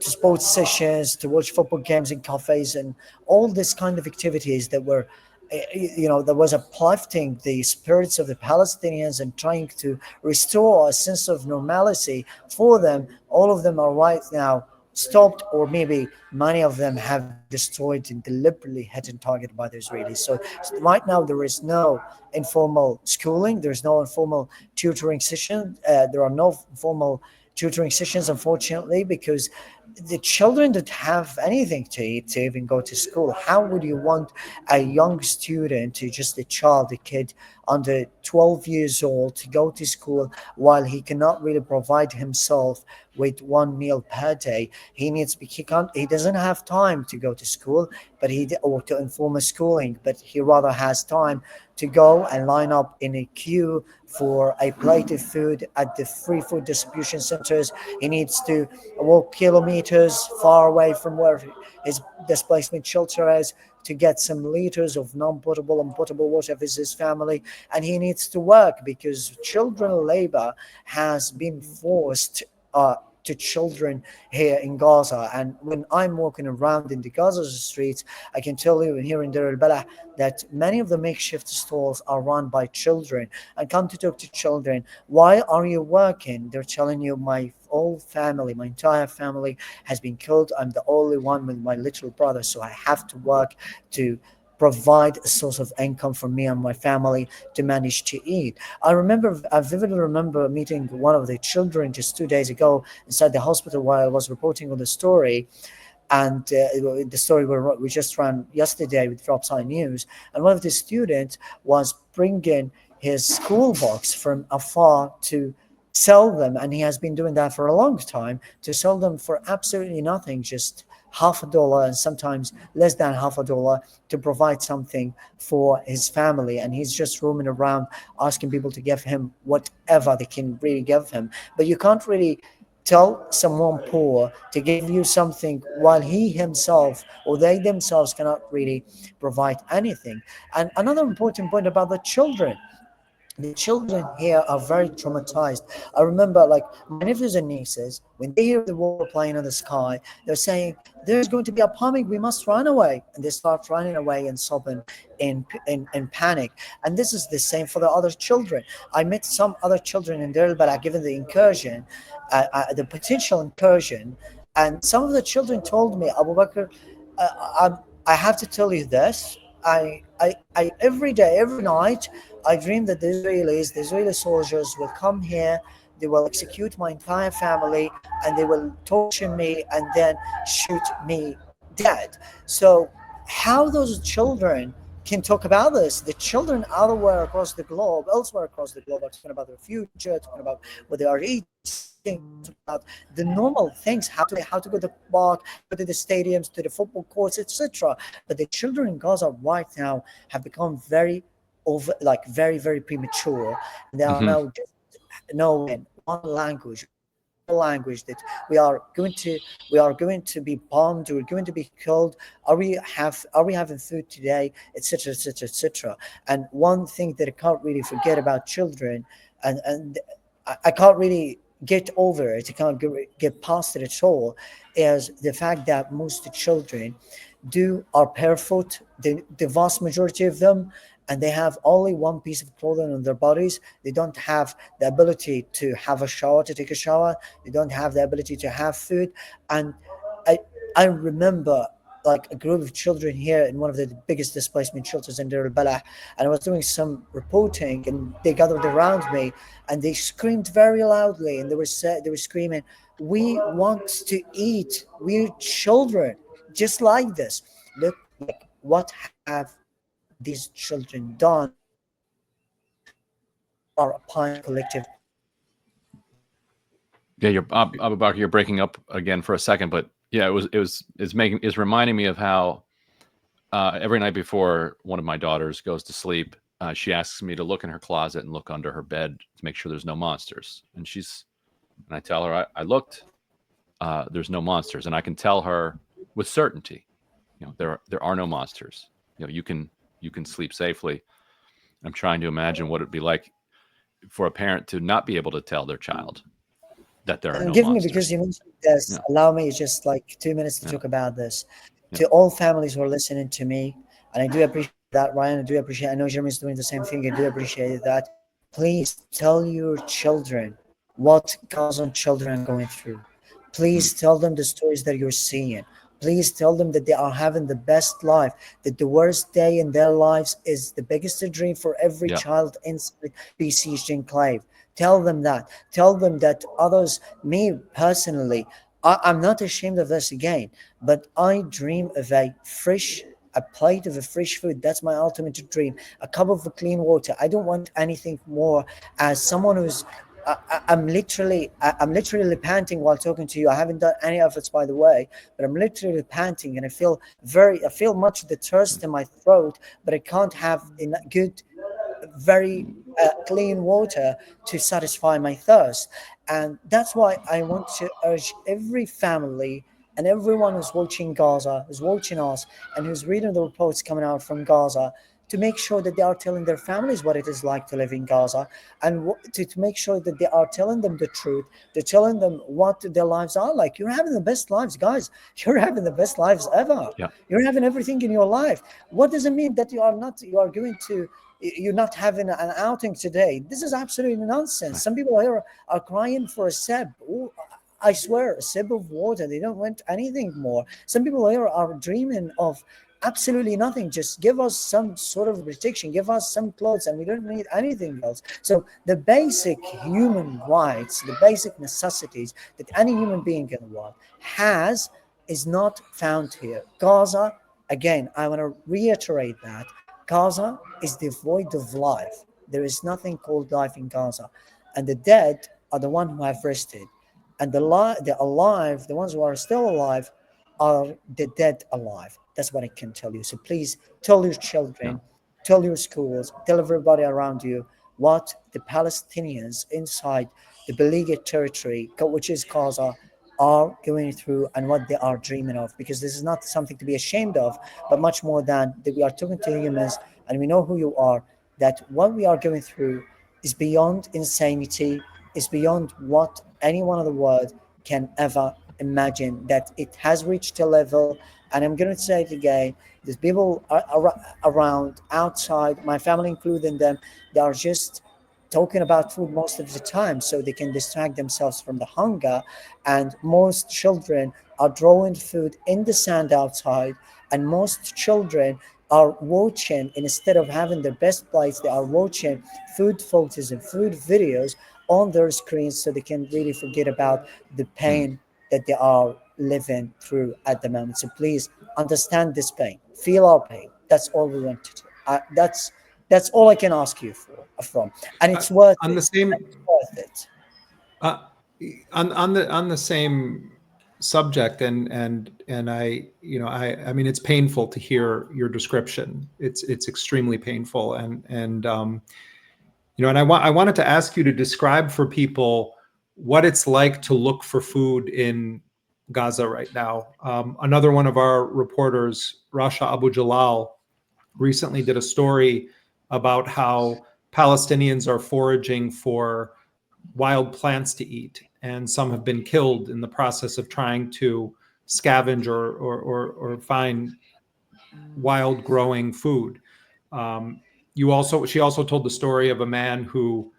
sports sessions, to watch football games in cafes, and all this kind of activities that were, that was uplifting the spirits of the Palestinians and trying to restore a sense of normalcy for them. All of them are right now stopped, or maybe many of them have destroyed and deliberately hit and targeted by the Israelis. So right now there is no informal schooling, there's no informal tutoring session, there are no formal tutoring sessions, unfortunately, because the children don't have anything to eat to even go to school. How would you want a young student, a kid under 12 years old, to go to school while he cannot really provide himself with one meal per day? He doesn't have time to go to school, or to informal schooling, but he rather has time to go and line up in a queue for a plate of food at the free food distribution centers. He needs to walk kilometers far away from where his displacement shelter is to get some liters of non-potable and potable water for his family. And he needs to work, because children labor has been forced to children here in Gaza. And when I'm walking around in the Gaza streets, I can tell you here in Deir al-Balah that many of the makeshift stalls are run by children. And come to talk to children, why are you working? They're telling you, my entire family has been killed. I'm the only one with my little brother, so I have to work to provide a source of income for me and my family to manage to eat. I vividly remember meeting one of the children just 2 days ago inside the hospital while I was reporting on the story. And the story we just ran yesterday with Dropside News. And one of the students was bringing his school box from afar to sell them, and he has been doing that for a long time, to sell them for absolutely nothing, just $50 and sometimes less than $50 to provide something for his family. And he's just roaming around asking people to give him whatever they can really give him. But you can't really tell someone poor to give you something while he himself or they themselves cannot really provide anything. And another important point about the children, the children here are very traumatized. I remember, like, my nephews and nieces, when they hear the war plane in the sky, they're saying, "There's going to be a bombing, we must run away." And they start running away and sobbing in panic. And this is the same for the other children. I met some other children in Deir al-Balah, given the incursion, the potential incursion. And some of the children told me, "Abu Bakr, I have to tell you this. I every day, every night, I dream that the Israeli soldiers will come here, they will execute my entire family, and they will torture me and then shoot me dead." So how those children can talk about this? The children elsewhere across the globe are talking about their future, talking about what they are eating, about the normal things, how to go to the park, go to the stadiums, to the football courts, etc. But the children in Gaza right now have become very very premature. They are now just knowing one language that we are going to be bombed, we're going to be killed, are we having food today, etc, etc, etc. And one thing that I can't really forget about children, and I can't really get over it, I can't get past it at all, is the fact that most children are barefoot, the vast majority of them, and they have only one piece of clothing on their bodies. They don't have the ability to have a shower, to take a shower. They don't have the ability to have food. And I remember, like, a group of children here in one of the biggest displacement shelters in Deir al-Balah, and I was doing some reporting, and they gathered around me, and they screamed very loudly, and they were screaming, "We want to eat. We're children, just like this. Look, like, what have these children done?" Our collective. Yeah, Abu Bakr, you're breaking up again for a second, but yeah, it's reminding me of how every night before one of my daughters goes to sleep, she asks me to look in her closet and look under her bed to make sure there's no monsters. And I tell her, I looked, there's no monsters, and I can tell her with certainty, there are no monsters. You can sleep safely. I'm trying to imagine what it'd be like for a parent to not be able to tell their child that there are no Give me, monsters. because you mentioned this, allow me just like 2 minutes to talk about this. To all families who are listening to me, and I do appreciate that, Ryan, I know Jeremy's doing the same thing, I do appreciate that. Please tell your children what Gazan children are going through. Please tell them the stories that you're seeing. Please tell them that they are having the best life, that the worst day in their lives is the biggest dream for every child inside besieged enclave. Tell them that. Tell them that others, me personally, I'm not ashamed of this again, but I dream of a plate of a fresh food. That's my ultimate dream. A cup of clean water. I don't want anything more. As someone who's I'm literally panting while talking to you. I haven't done any efforts, by the way, but I'm literally panting, and I feel much the thirst in my throat, but I can't have good, very clean water to satisfy my thirst. And that's why I want to urge every family and everyone who's watching Gaza, who's watching us, and who's reading the reports coming out from Gaza, to make sure that they are telling their families what it is like to live in Gaza, and to make sure that they are telling them the truth. They're telling them what their lives are like. You're having the best lives, guys. You're having the best lives ever. Yeah. You're having everything in your life. What does it mean that you're not having an outing today? This is absolutely nonsense. Some people here are crying for a sip. Ooh, I swear, a sip of water. They don't want anything more. Some people here are dreaming of absolutely nothing. Just give us some sort of protection, give us some clothes, and we don't need anything else. So the basic human rights, the basic necessities that any human being in the world has is not found here. Gaza, again, I want to reiterate that Gaza is devoid of life. There is nothing called life in Gaza, and the dead are the ones who have rested, and the alive, the ones who are still alive, are the dead alive. That's what I can tell you. So please tell your Yeah. children, tell your schools, tell everybody around you what the Palestinians inside the beleaguered territory, which is Gaza, are going through and what they are dreaming of. Because this is not something to be ashamed of, but much more than that we are talking to humans and we know who you are, that what we are going through is beyond insanity, is beyond what anyone in the world can ever imagine, that it has reached a level. And I'm going to say it again, there's people around, outside, my family including them, they are just talking about food most of the time so they can distract themselves from the hunger. And most children are throwing food in the sand outside, and most children are watching, instead of having their best plates, they are watching food photos and food videos on their screens so they can really forget about the pain that they are living through at the moment. So please understand this pain, feel our pain. That's all we want to do. That's all I can ask you from, and it's worth On it. the same, It's worth it. uh, on the same subject, and I mean, it's painful to hear your description. It's extremely painful, and and I wanted to ask you to describe for people what it's like to look for food in Gaza right now. Another one of our reporters, Rasha Abu Jalal, recently did a story about how Palestinians are foraging for wild plants to eat, and some have been killed in the process of trying to scavenge or find wild growing food. She also told the story of a man who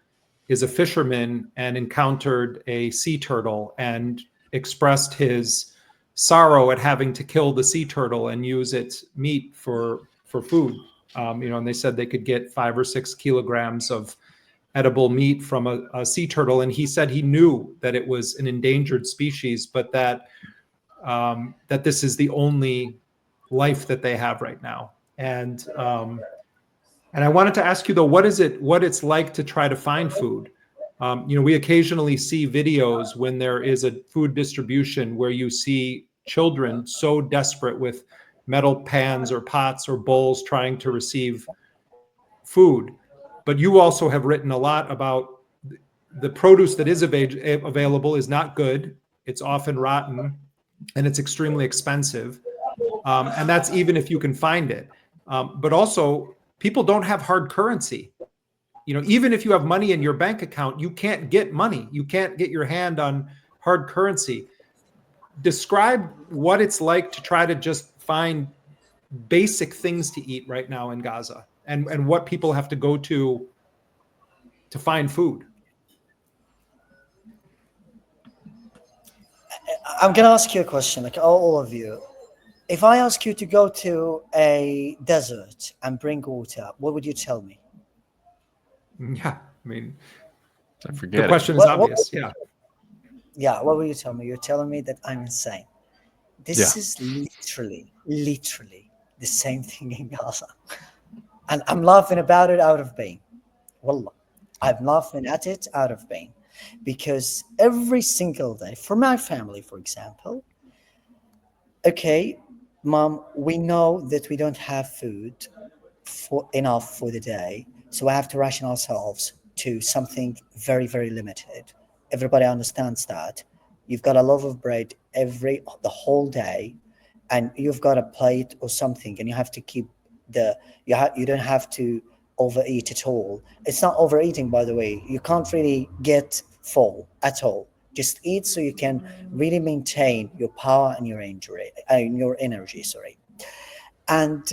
is a fisherman and encountered a sea turtle and expressed his sorrow at having to kill the sea turtle and use its meat for food. And they said they could get 5 or 6 kilograms of edible meat from a sea turtle, and he said he knew that it was an endangered species, but that this is the only life that they have right now. And I wanted to ask you though, what it's like to try to find food. We occasionally see videos when there is a food distribution where you see children so desperate with metal pans or pots or bowls trying to receive food. But you also have written a lot about the produce that is available is not good. It's often rotten, and it's extremely expensive. And that's even if you can find it. But also, people don't have hard currency. Even if you have money in your bank account, you can't get money. You can't get your hand on hard currency. Describe what it's like to try to just find basic things to eat right now in Gaza, and what people have to go to find food. I'm gonna ask you a question, like all of you. If I ask you to go to a desert and bring water, what would you tell me? Yeah, I mean, I forget the question is What obvious. Yeah. Yeah, what will you tell me? You're telling me that I'm insane. This is literally the same thing in Gaza. And I'm laughing about it out of pain. Wallah. I'm laughing at it out of pain. Because every single day, for my family, for example, okay, mom, we know that we don't have food enough for the day, so we have to ration ourselves to something very, very limited. Everybody understands that. You've got a loaf of bread the whole day, and you've got a plate or something, and you have to keep you don't have to overeat at all. It's not overeating, by the way. You can't really get full at all. Just eat so you can really maintain your power and your energy. Sorry. And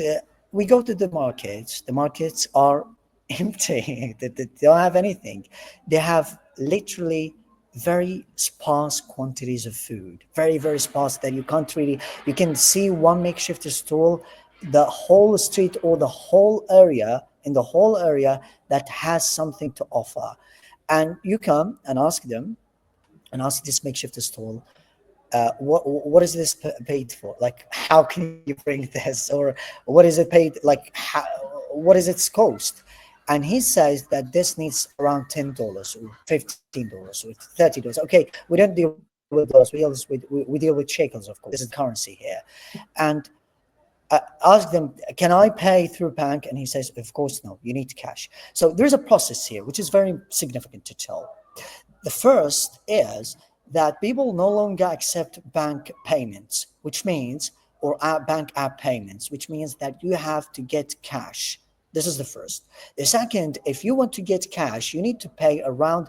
we go to the markets. The markets are empty. They don't have anything. They have literally very sparse quantities of food, very, very sparse, that you can't really, you can see one makeshift stall the whole street or the whole area, in the whole area, that has something to offer. And you come and ask them, and ask this makeshift stall, what is this paid for? Like, how can you bring this? Or what is it paid? Like, what is its cost? and he says that this needs around $10 or $15 or $30. Okay, we don't deal with dollars, we deal with shekels, of course. This is currency here. And I ask them, can I pay through bank? And he says, of course, no, you need cash. So there's a process here, which is very significant to tell. The first is that people no longer accept bank payments, which means, or bank app payments, which means that you have to get cash. This is the first. The second, if you want to get cash, you need to pay around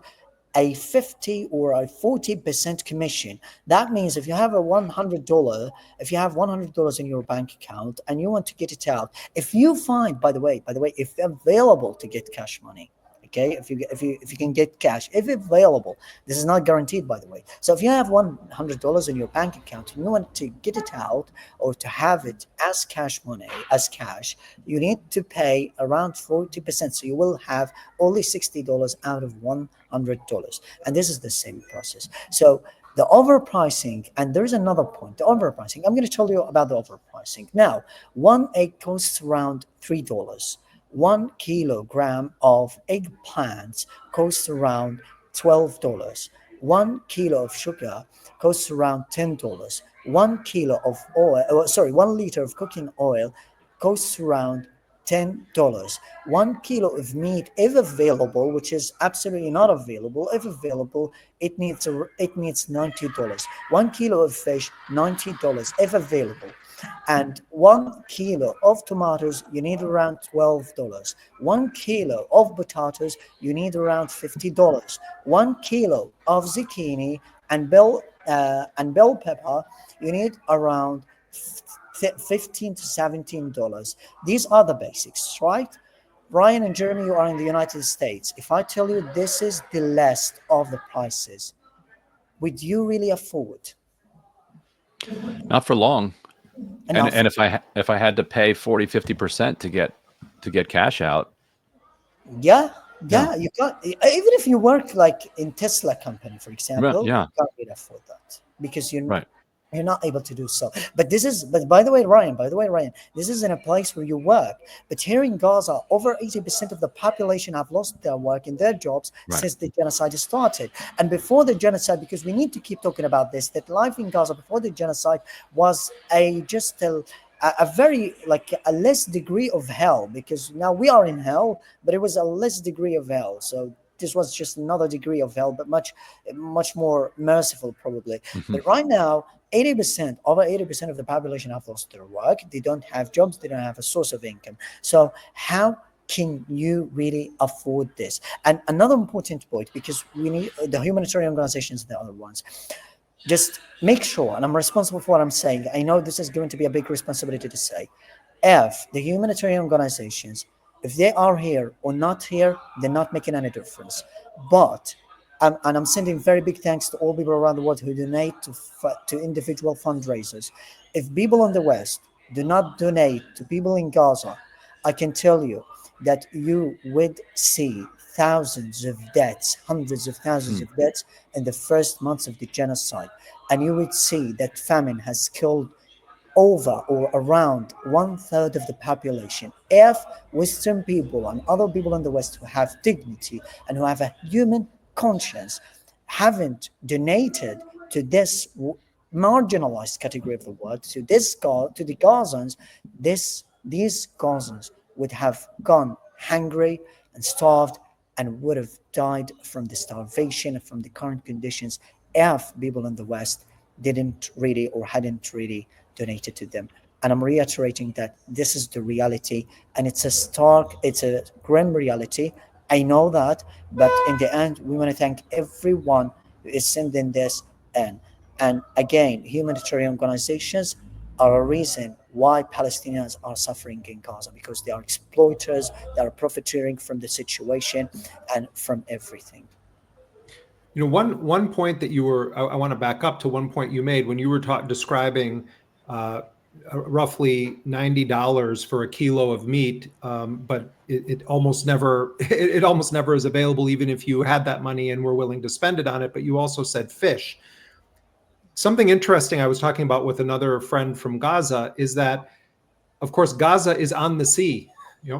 a 50 or a 40% commission. That means if you have if you have $100 in your bank account and you want to get it out, if you find, by the way, if available to get cash money, okay, if you can get cash, if available, this is not guaranteed, by the way. So if you have $100 in your bank account and you want to get it out or to have it as cash money, as cash, you need to pay around 40%. So you will have only $60 out of $100. And this is the same process. So the overpricing, and there's another point, the overpricing. I'm going to tell you about the overpricing. Now, one egg costs around $3. 1 kilogram of eggplants costs around $12. 1 kilo of sugar costs around $10. 1 kilo of oil, 1 liter of cooking oil costs around $10. 1 kilo of meat, if available, which is absolutely not available, if available, it needs $90. 1 kilo of fish, $90, if available. And 1 kilo of tomatoes, you need around $12. 1 kilo of potatoes, you need around $50. 1 kilo of zucchini and bell pepper, you need around $15 to $17. These are the basics, right? Brian and Jeremy, you are in the United States. If I tell you this is the list of the prices, would you really afford? Not for long. Enough. And if I had to pay 40-50% to get cash out. Yeah, you can't. Even if you work like in Tesla company, for example, Yeah. you can't really afford that because Right. you're not able to do so. But by the way, Ryan, this is in a place where you work. But here in Gaza, over 80% of the population have lost their work and their jobs since the genocide started. And before the genocide, because we need to keep talking about this, that life in Gaza before the genocide was a very like a less degree of hell, because now we are in hell, but it was a less degree of hell. So this was just another degree of hell, but much more merciful probably. Mm-hmm. But right now, over 80% of the population have lost their work. They don't have jobs. They don't have a source of income. So how can you really afford this? And another important point, because we need the humanitarian organizations, the other ones, just make sure, and I'm responsible for what I'm saying. I know this is going to be a big responsibility to say. If the humanitarian organizations, if they are here or not here, they're not making any difference. But and I'm sending very big thanks to all people around the world who donate to individual fundraisers. If people in the West do not donate to people in Gaza, I can tell you that you would see thousands of deaths, hundreds of thousands of deaths in the first months of the genocide. And you would see that famine has killed over or around 1/3 of the population. If Western people and other people in the West who have dignity and who have a human conscience haven't donated to this marginalized category of the world, to the Gazans, these Gazans would have gone hungry and starved and would have died from the starvation and from the current conditions if people in the West didn't really or hadn't really donated to them. And I'm reiterating that this is the reality, and it's a grim reality. I know that, but in the end, we want to thank everyone who is sending this in. And again, humanitarian organizations are a reason why Palestinians are suffering in Gaza, because they are exploiters, they are profiteering from the situation and from everything. You know, one point that I want to back up to one point you made when you were describing roughly $90 for a kilo of meat, but it almost never is available, even if you had that money and were willing to spend it on it. But you also said fish. Something interesting I was talking about with another friend from Gaza is that, of course, Gaza is on the sea.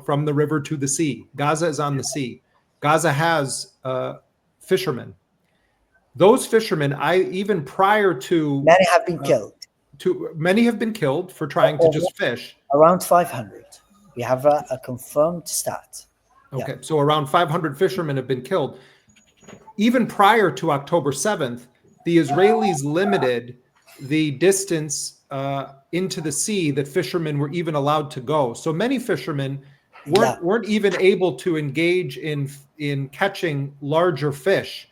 from the river to the sea. Gaza is on the sea. Gaza has fishermen. Those fishermen, even prior to Many have been killed. Many have been killed for trying to just fish. Around 500. We have a confirmed stat. Okay, so around 500 fishermen have been killed. Even prior to October 7th, the Israelis limited the distance into the sea that fishermen were even allowed to go. So many fishermen weren't even able to engage in catching larger fish.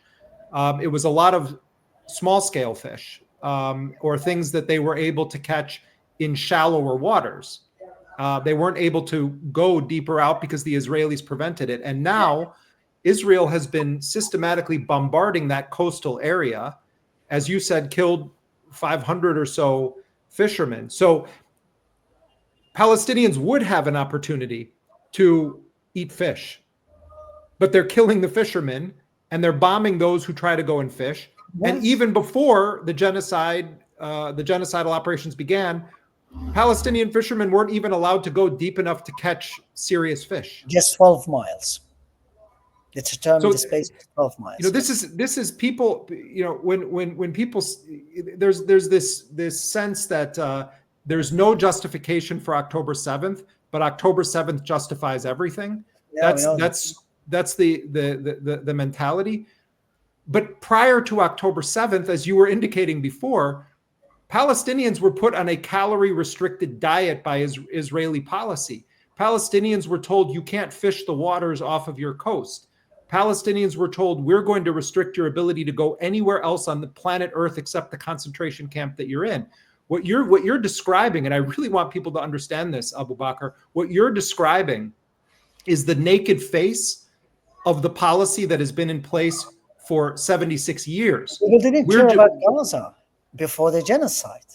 It was a lot of small scale fish or things that they were able to catch in shallower waters. They weren't able to go deeper out because the Israelis prevented it. And now Israel has been systematically bombarding that coastal area, as you said, killed 500 or so fishermen. So Palestinians would have an opportunity to eat fish, but they're killing the fishermen and they're bombing those who try to go and fish. Yes. And even before the genocidal operations began, Palestinian fishermen weren't even allowed to go deep enough to catch serious fish. Just 12 miles. It's determined the space of 12 miles. This is people. When people, there's this sense that there's no justification for October 7th, but October 7th justifies everything. Yeah, that's the mentality. But prior to October 7th, as you were indicating before, Palestinians were put on a calorie-restricted diet by Israeli policy. Palestinians were told you can't fish the waters off of your coast. Palestinians were told we're going to restrict your ability to go anywhere else on the planet Earth except the concentration camp that you're in. What you're describing, and I really want people to understand this, Abubaker, what you're describing is the naked face of the policy that has been in place for 76 years. People didn't care about Gaza before the genocide.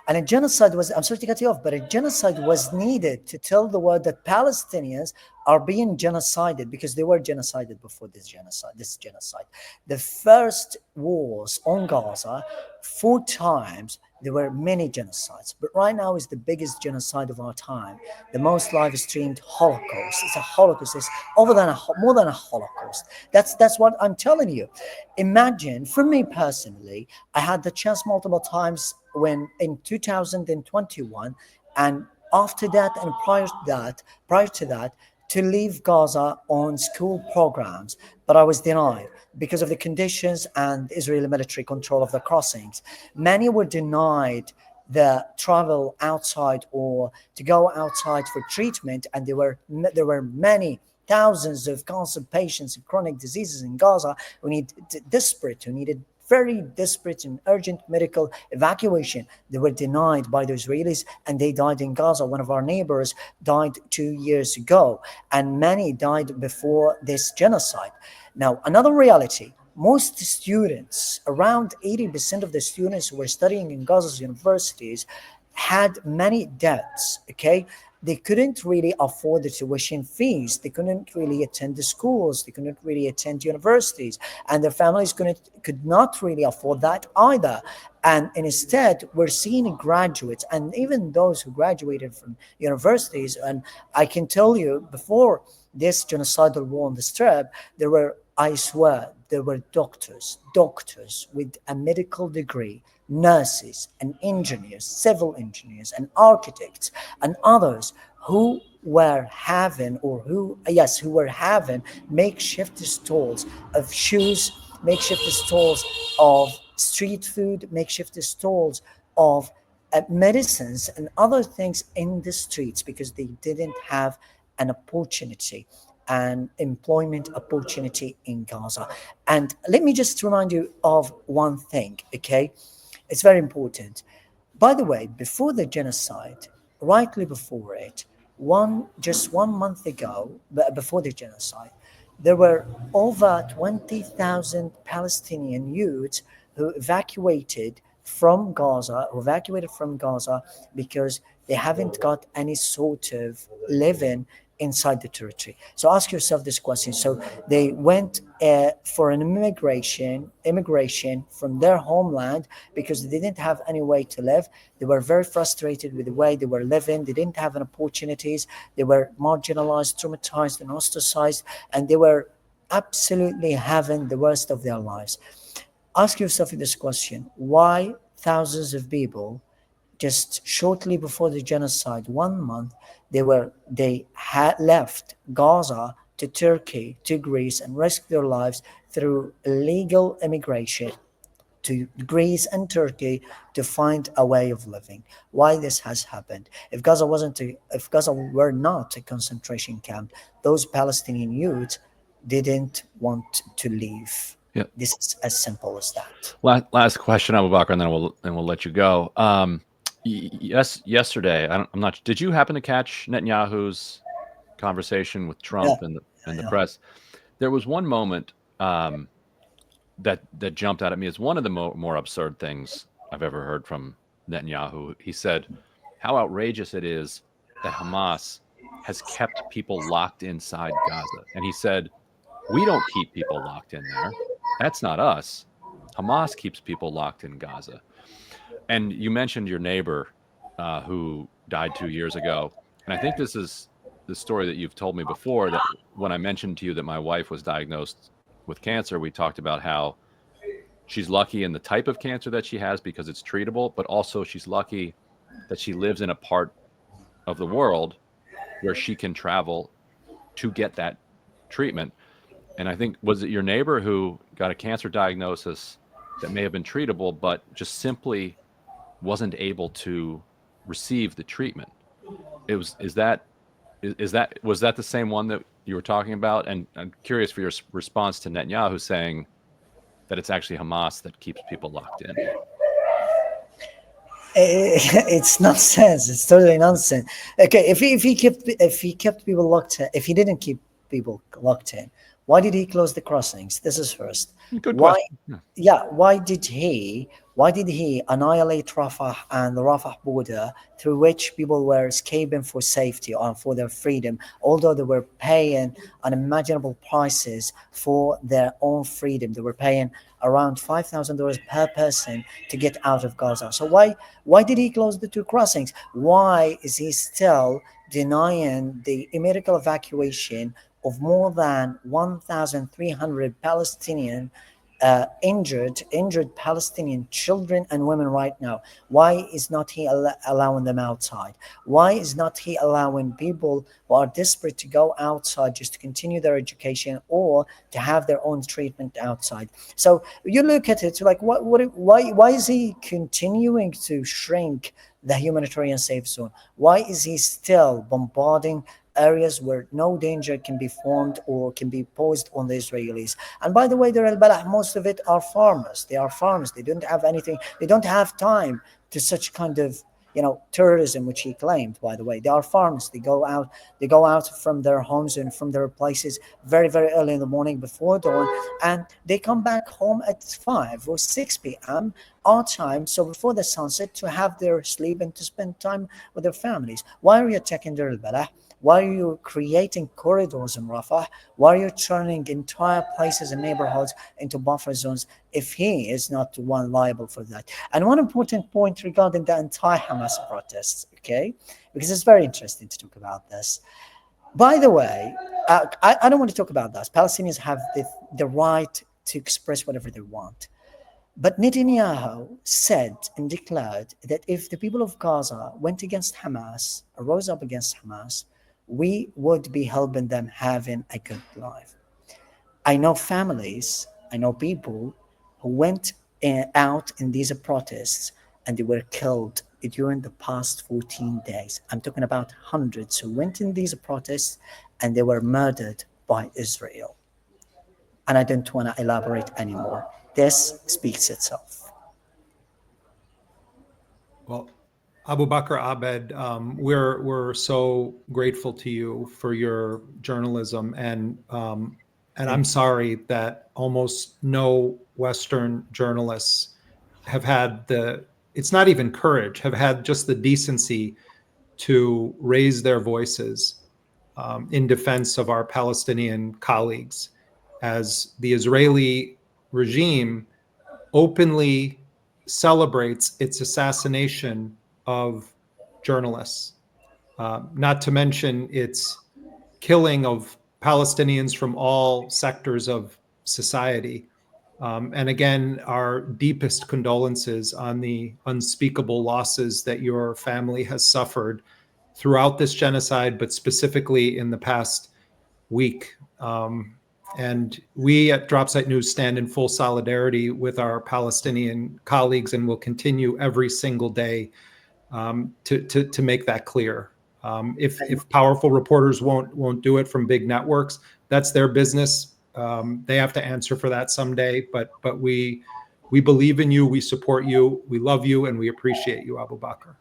And a genocide was, I'm sorry to cut you off, but a genocide was needed to tell the world that Palestinians are being genocided because they were genocided before this genocide. The first wars on Gaza, 4 times, there were many genocides, but right now is the biggest genocide of our time. The most live streamed Holocaust. It's a Holocaust. It's more than a Holocaust. That's what I'm telling you. Imagine, for me personally, I had the chance multiple times when in 2021, and after that and prior to that, to leave Gaza on school programs, but I was denied because of the conditions and Israeli military control of the crossings. Many were denied the travel outside or to go outside for treatment, and there were many thousands of cancer patients and chronic diseases in Gaza who needed very desperate and urgent medical evacuation. They were denied by the Israelis and they died in Gaza. One of our neighbors died 2 years ago, and many died before this genocide. Now, another reality, most students, around 80% of the students who were studying in Gaza's universities had many debts, okay? They couldn't really afford the tuition fees. They couldn't really attend the schools. They couldn't really attend universities. And their families could not really afford that either. And instead, we're seeing graduates and even those who graduated from universities. And I can tell you, before this genocidal war on the Strip, I swear, there were doctors with a medical degree, nurses and engineers, civil engineers and architects and others who were having makeshift stalls of shoes, makeshift stalls of street food, makeshift stalls of medicines and other things in the streets because they didn't have an opportunity, an employment opportunity in Gaza. And let me just remind you of one thing, okay? It's very important. By the way, before the genocide, rightly before it, just 1 month ago, before the genocide, there were over 20,000 Palestinian youths who evacuated from Gaza because they haven't got any sort of living inside the territory. So ask yourself this question. So they went for an immigration from their homeland because they didn't have any way to live. They were very frustrated with the way they were living. They didn't have any opportunities. They were marginalized, traumatized, and ostracized, and they were absolutely having the worst of their lives. Ask yourself this question: why thousands of people, just shortly before the genocide, 1 month, they had left Gaza to Turkey, to Greece, and risked their lives through illegal immigration to Greece and Turkey to find a way of living? Why this has happened? If Gaza were not a concentration camp, those Palestinian youths didn't want to leave. Yeah. This is as simple as that. Last question, Abubaker, and then we'll let you go. Yesterday, I'm not. Did you happen to catch Netanyahu's conversation with Trump and the press? There was one moment that jumped out at me as one of the more absurd things I've ever heard from Netanyahu. He said how outrageous it is that Hamas has kept people locked inside Gaza, and he said, "We don't keep people locked in there. That's not us. Hamas keeps people locked in Gaza." And you mentioned your neighbor who died 2 years ago. And I think this is the story that you've told me before, that when I mentioned to you that my wife was diagnosed with cancer, we talked about how she's lucky in the type of cancer that she has because it's treatable, but also she's lucky that she lives in a part of the world where she can travel to get that treatment. And I think, was it your neighbor who got a cancer diagnosis that may have been treatable, but just simply wasn't able to receive the treatment? Was that the same one that you were talking about? And I'm curious for your response to Netanyahu saying that it's actually Hamas that keeps people locked in. It's nonsense. It's totally nonsense. Okay, if he kept people locked in, if he didn't keep people locked in, why did he close the crossings? This is first. Good Why? question. Yeah. Why did he annihilate Rafah and the Rafah border, through which people were escaping for safety or for their freedom, although they were paying unimaginable prices for their own freedom? They were paying around $5,000 per person to get out of Gaza. So why did he close the two crossings? Why is he still denying the medical evacuation of more than 1,300 Palestinian injured Palestinian children and women right now? Why is not he allowing them outside? Why is not he allowing people who are desperate to go outside just to continue their education or to have their own treatment outside? So you look at it like, why is he continuing to shrink the humanitarian safe zone? Why is he still bombarding areas where no danger can be formed or can be posed on the Israelis? And by the way, Deir al-Balah, most of it are farmers. They are farmers. They don't have anything. They don't have time to such kind of terrorism, which he claimed. By the way, they are farmers. They go out from their homes and from their places very, very early in the morning before dawn, and they come back home at 5 or 6 p.m. our time, so before the sunset, to have their sleep and to spend time with their families. Why are you attacking Deir al-Balah? Why are you creating corridors in Rafah? Why are you turning entire places and neighborhoods into buffer zones if he is not the one liable for that? And one important point regarding the anti-Hamas protests, okay? Because it's very interesting to talk about this. By the way, I don't want to talk about this. Palestinians have the right to express whatever they want. But Netanyahu said and declared that if the people of Gaza went against Hamas, or rose up against Hamas, we would be helping them having a good life. I know families, I know people who went out in these protests and they were killed during the past 14 days. I'm talking about hundreds who went in these protests and they were murdered by Israel. And I don't want to elaborate anymore. This speaks itself. Well, Abubaker Abed, we're so grateful to you for your journalism, and I'm sorry that almost no Western journalists have had it's not even courage, have had just the decency to raise their voices in defense of our Palestinian colleagues, as the Israeli regime openly celebrates its assassination of journalists, not to mention its killing of Palestinians from all sectors of society. And again, our deepest condolences on the unspeakable losses that your family has suffered throughout this genocide, but specifically in the past week. And we at Dropsite News stand in full solidarity with our Palestinian colleagues, and will continue every single day to make that clear. If powerful reporters won't do it from big networks, that's their business. They have to answer for that someday. But we believe in you, we support you, we love you, and we appreciate you, Abubaker.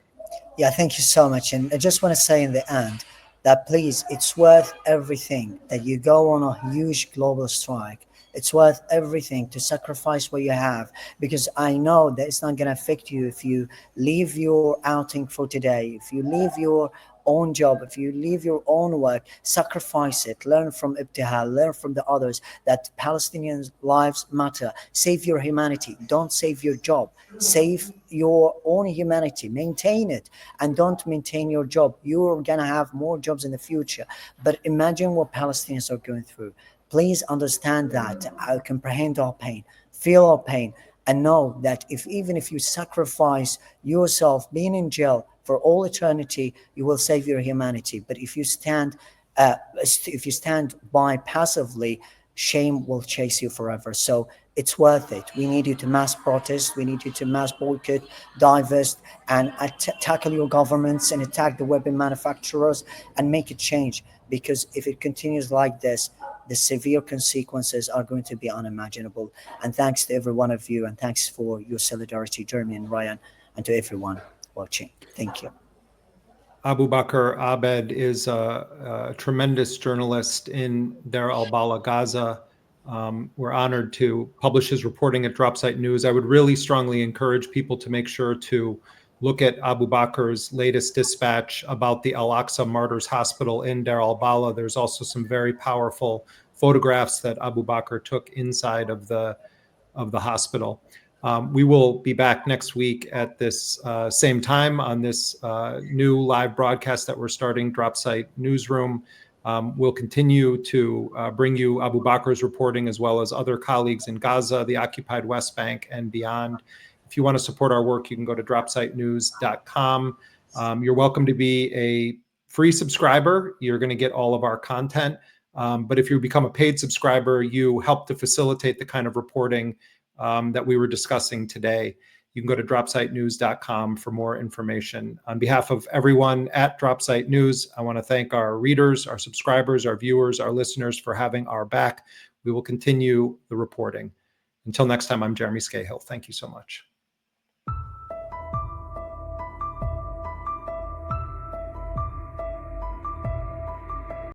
Yeah, thank you so much. And I just want to say in the end that please, it's worth everything that you go on a huge global strike. It's worth everything to sacrifice what you have, because I know that it's not going to affect you if you leave your outing for today, if you leave your own job, if you leave your own work, sacrifice it, learn from Ibtihal, learn from the others that Palestinian lives matter. Save your humanity, don't save your job. Save your own humanity, maintain it, and don't maintain your job. You're gonna have more jobs in the future, but imagine what Palestinians are going through. Please understand that, comprehend our pain, feel our pain, and know that even if you sacrifice yourself being in jail for all eternity, you will save your humanity. But if you stand by passively, shame will chase you forever. So it's worth it. We need you to mass protest. We need you to mass boycott, divest, and tackle your governments and attack the weapon manufacturers and make a change. Because if it continues like this, the severe consequences are going to be unimaginable. And thanks to every one of you, and thanks for your solidarity, Jeremy and Ryan, and to everyone watching. Thank you. Abubaker Abed is a tremendous journalist in Deir al-Balah, Gaza. We're honored to publish his reporting at Dropsite News. I would really strongly encourage people to make sure to look at Abubaker's latest dispatch about the Al-Aqsa Martyrs Hospital in Deir al-Balah. There's also some very powerful photographs that Abubaker took inside of the hospital. We will be back next week at this same time on this new live broadcast that we're starting, Dropsite Newsroom. We'll continue to bring you Abubaker's reporting, as well as other colleagues in Gaza, the occupied West Bank, and beyond. If you want to support our work, you can go to dropsitenews.com. You're welcome to be a free subscriber. You're going to get all of our content. But if you become a paid subscriber, you help to facilitate the kind of reporting that we were discussing today. You can go to dropsitenews.com for more information. On behalf of everyone at Dropsite News, I want to thank our readers, our subscribers, our viewers, our listeners for having our back. We will continue the reporting. Until next time, I'm Jeremy Scahill. Thank you so much.